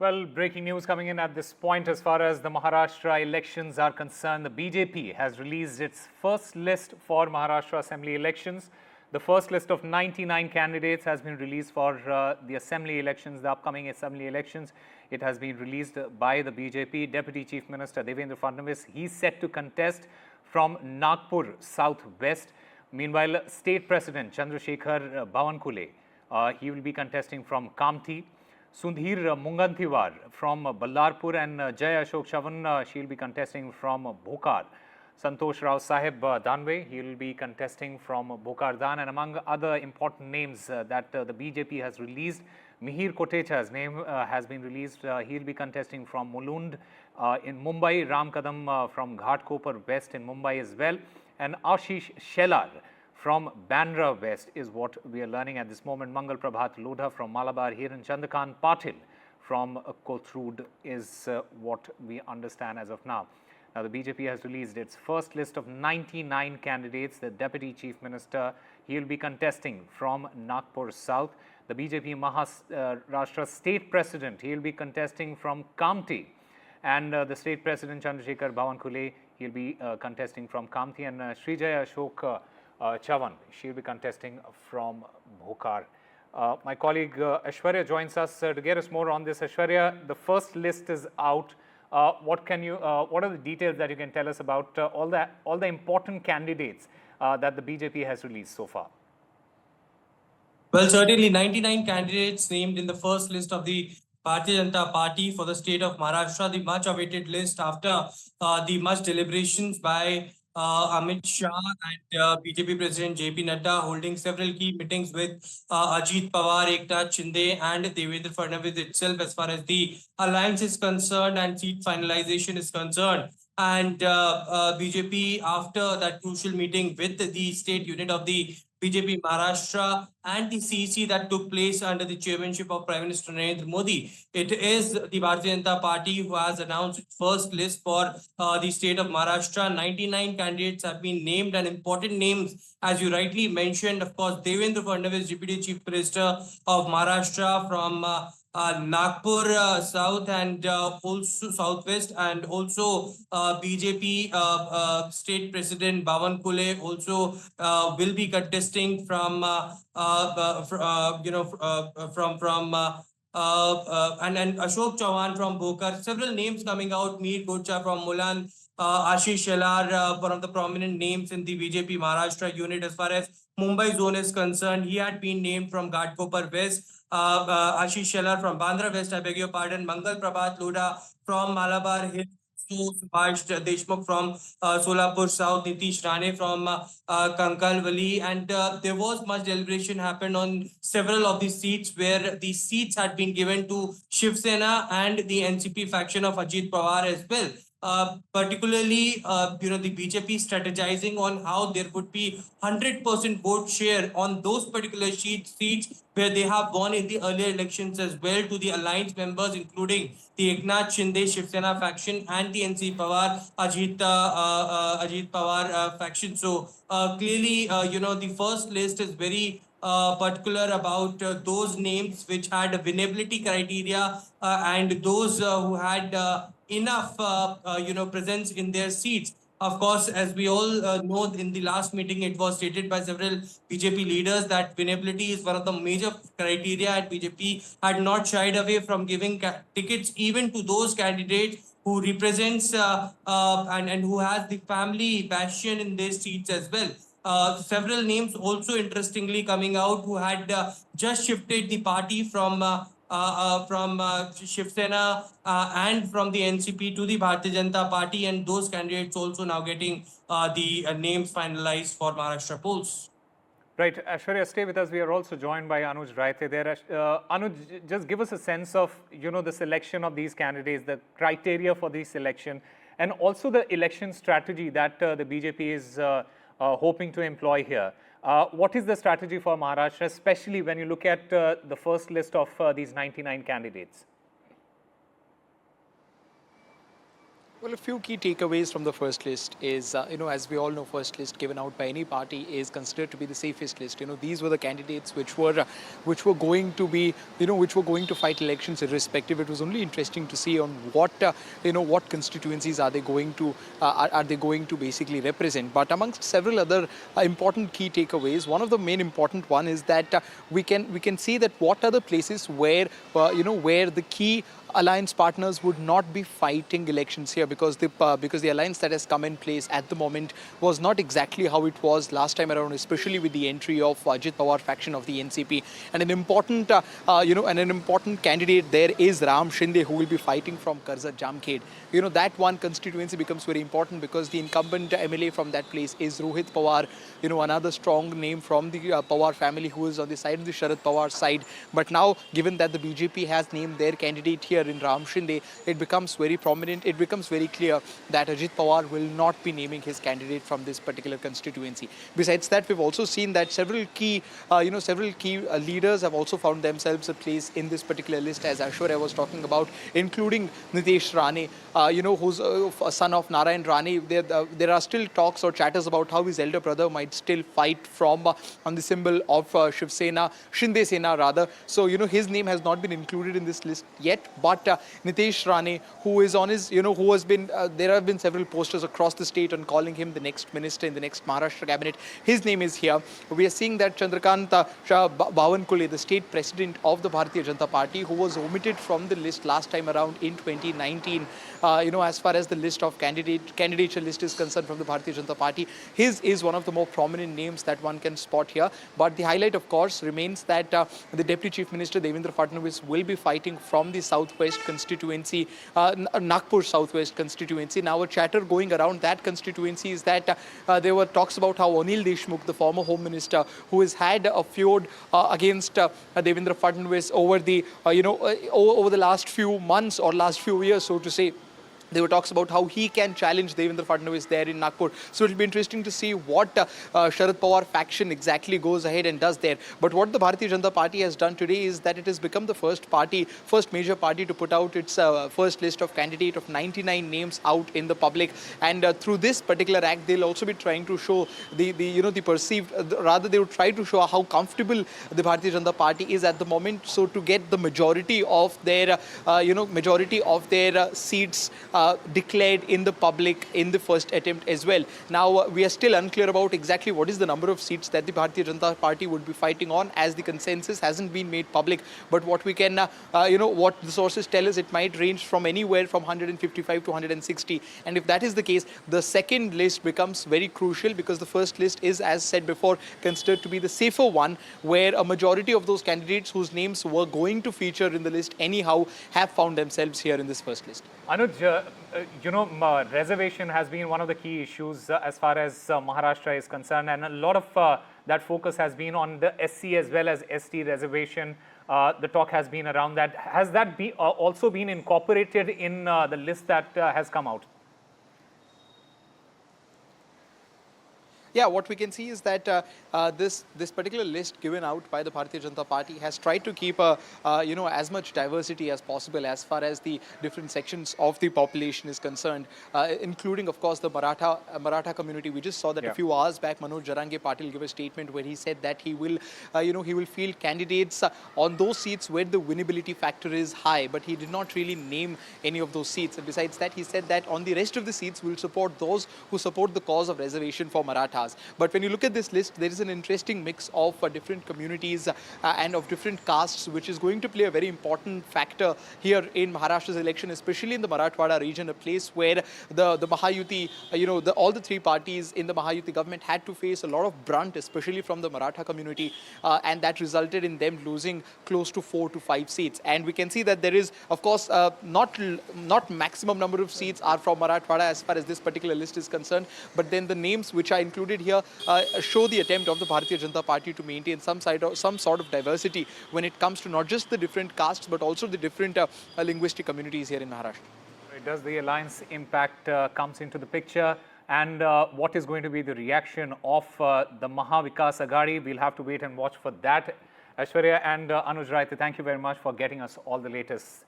Well, breaking news coming in at this point as far as the Maharashtra elections are concerned. The BJP has released its first list for Maharashtra Assembly elections. The first list of 99 candidates has been released for the Assembly elections, the upcoming Assembly elections. It has been released by the BJP. Deputy Chief Minister Devendra Fadnavis, he's set to contest from Nagpur Southwest. Meanwhile, State President Chandrashekhar Bawankule, he will be contesting from Kamti. Sundhir Mungantiwar from Ballarpur and Jay Ashok Chavan, she will be contesting from Bhokar. Santosh Rao Sahib Danve, he will be contesting from Bhokar Dan, and among other important names that the BJP has released, Mihir Kotecha's name has been released. He will be contesting from Mulund in Mumbai, Ram Kadam from Ghatkopar West in Mumbai as well, and Ashish Shelar from Bandra West is what we are learning at this moment. Mangal Prabhat Lodha from Malabar, Hiran Chandrakant Patil from Kothrood is what we understand as of now. Now, the BJP has released its first list of 99 candidates. The Deputy Chief Minister, he will be contesting from Nagpur South. The BJP Maharashtra State President, he will be contesting from Kamti. And the State President Chandrashekhar Bawankule, he will be contesting from Kamti. And Srijaya Ashok Chavan, she will be contesting from Bhokar. My colleague Aishwarya joins us to get us more on this. Aishwarya, the first list is out. What are the details that you can tell us about all the important candidates that the BJP has released so far? Well, certainly 99 candidates named in the first list of the Bharatiya Janata Party for the state of Maharashtra, the much awaited list after the much deliberations by Amit Shah and BJP President JP Nadda, holding several key meetings with Ajit Pawar, Eknath Shinde and Devendra Fadnavis itself as far as the alliance is concerned and seat finalization is concerned. And BJP, after that crucial meeting with the state unit of the BJP Maharashtra and the CEC that took place under the chairmanship of Prime Minister Narendra Modi, it is the Bharatiya Janata Party who has announced its first list for the state of Maharashtra. 99 candidates have been named, and important names, as you rightly mentioned, of course, Devendra Fadnavis, Deputy Chief Minister of Maharashtra from Nagpur South and also Southwest, and also BJP State President Bawankule also will be contesting from and Ashok Chavan from Bhokar. Several names coming out. Mir Kocha from Mulan, Ashish Shelar, one of the prominent names in the BJP Maharashtra unit as far as Mumbai zone is concerned. He had been named from Ghatkopar West. Ashish Shelar from Bandra West, I beg your pardon. Mangal Prabhat Lodha from Malabar Hill. Subhash Deshmukh from Solapur South, Nitish Rane from Kankalwali, and there was much deliberation happened on several of the seats where the seats had been given to Shiv Sena and the NCP faction of Ajit Pawar as well. Particularly, the BJP strategizing on how there would be 100% vote share on those particular seats where they have won in the earlier elections as well to the alliance members, including the Eknath Shinde Shiv Sena faction and the NC Pawar Ajit Pawar faction. So clearly, the first list is very particular about those names which had a winnability criteria and those who had enough presence in their seats. Of course, as we all know, in the last meeting, it was stated by several BJP leaders that winnability is one of the major criteria, and BJP had not shied away from giving tickets even to those candidates who represents and who has the family bastion in their seats as well. Several names also interestingly coming out who had just shifted the party from Shiv Sena and from the NCP to the Bharatiya Janata Party, and those candidates also now getting the names finalized for Maharashtra polls. Right, Aishwarya, stay with us. We are also joined by Anuj Raite there. Anuj, just give us a sense of, the selection of these candidates, the criteria for this selection, and also the election strategy that the BJP is hoping to employ here. What is the strategy for Maharashtra, especially when you look at the first list of these 99 candidates? Well, a few key takeaways from the first list is, as we all know, first list given out by any party is considered to be the safest list. These were the candidates which were going to be, which were going to fight elections irrespective. It was only interesting to see on what constituencies are they going to, are they going to basically represent. But amongst several other important key takeaways, one of the main important one is that we can see that what are the places where, where the key alliance partners would not be fighting elections here because the alliance that has come in place at the moment was not exactly how it was last time around, especially with the entry of Ajit Pawar faction of the NCP. And an important an important candidate there is Ram Shinde, who will be fighting from Karzat Jamkhed. That one constituency becomes very important because the incumbent MLA from that place is Rohit Pawar, another strong name from the Pawar family who is on the side of the Sharad Pawar side. But now, given that the BJP has named their candidate here in Ram Shinde, it becomes very prominent. It becomes very clear that Ajit Pawar will not be naming his candidate from this particular constituency. Besides that, we've also seen that several key leaders have also found themselves a place in this particular list, as Ashwarya was talking about, including Nitesh Rane, who's a son of Narayan Rane. There are still talks or chatters about how his elder brother might still fight from on the symbol of Shiv Sena, Shinde Sena rather. So, his name has not been included in this list yet. But Nitesh Rane, who is on his, who has been, there have been several posters across the state on calling him the next minister in the next Maharashtra cabinet. His name is here. We are seeing that Chandrashekhar Bawankule, the state president of the Bharatiya Janata Party, who was omitted from the list last time around in 2019, as far as the list of candidature list is concerned from the Bharatiya Janata Party, his is one of the more prominent names that one can spot here. But the highlight, of course, remains that the Deputy Chief Minister Devendra Fadnavis will be fighting from the Southwest constituency, Nagpur Southwest constituency. Now, a chatter going around that constituency is that there were talks about how Anil Deshmukh, the former Home Minister, who has had a feud against Devendra Fadnavis over the, over the last few months or last few years, so to say. There were talks about how he can challenge Devendra Fadnavis there in Nagpur. So it'll be interesting to see what Sharad Pawar faction exactly goes ahead and does there. But what the Bharatiya Janata Party has done today is that it has become the first major party to put out its first list of candidate of 99 names out in the public. And through this particular act, they'll also be trying to show the perceived, rather they would try to show how comfortable the Bharatiya Janata Party is at the moment. So to get the majority of their, seats declared in the public in the first attempt as well. Now, we are still unclear about exactly what is the number of seats that the Bharatiya Janata Party would be fighting on, as the consensus hasn't been made public. But what we can, what the sources tell us, it might range from anywhere from 155 to 160. And if that is the case, the second list becomes very crucial because the first list is, as said before, considered to be the safer one, where a majority of those candidates whose names were going to feature in the list anyhow have found themselves here in this first list. Anuj, reservation has been one of the key issues as far as Maharashtra is concerned, and a lot of that focus has been on the SC as well as ST reservation. The talk has been around that. Has that also been incorporated in the list that has come out? Yeah, what we can see is that this particular list given out by the Bharatiya Janata Party has tried to keep as much diversity as possible as far as the different sections of the population is concerned, including, of course, the Maratha community. We just saw that a few hours back, Manoj Jarange Patil gave a statement where he said that he will field candidates on those seats where the winnability factor is high, but he did not really name any of those seats. And besides that, he said that on the rest of the seats, we'll support those who support the cause of reservation for Marathas. But when you look at this list, there is an interesting mix of different communities and of different castes, which is going to play a very important factor here in Maharashtra's election, especially in the Marathwada region, a place where the Mahayuti, all the three parties in the Mahayuti government had to face a lot of brunt, especially from the Maratha community, and that resulted in them losing close to 4 to 5 seats. And we can see that there is, of course, not maximum number of seats are from Marathwada as far as this particular list is concerned, but then the names which are included here show the attempt of the Bharatiya Janata Party to maintain some sort of diversity when it comes to not just the different castes but also the different linguistic communities here in Maharashtra. Does the alliance impact comes into the picture, and what is going to be the reaction of the Mahavikas Aghadi? We'll have to wait and watch for that. Aishwarya and Anuj Rai, thank you very much for getting us all the latest.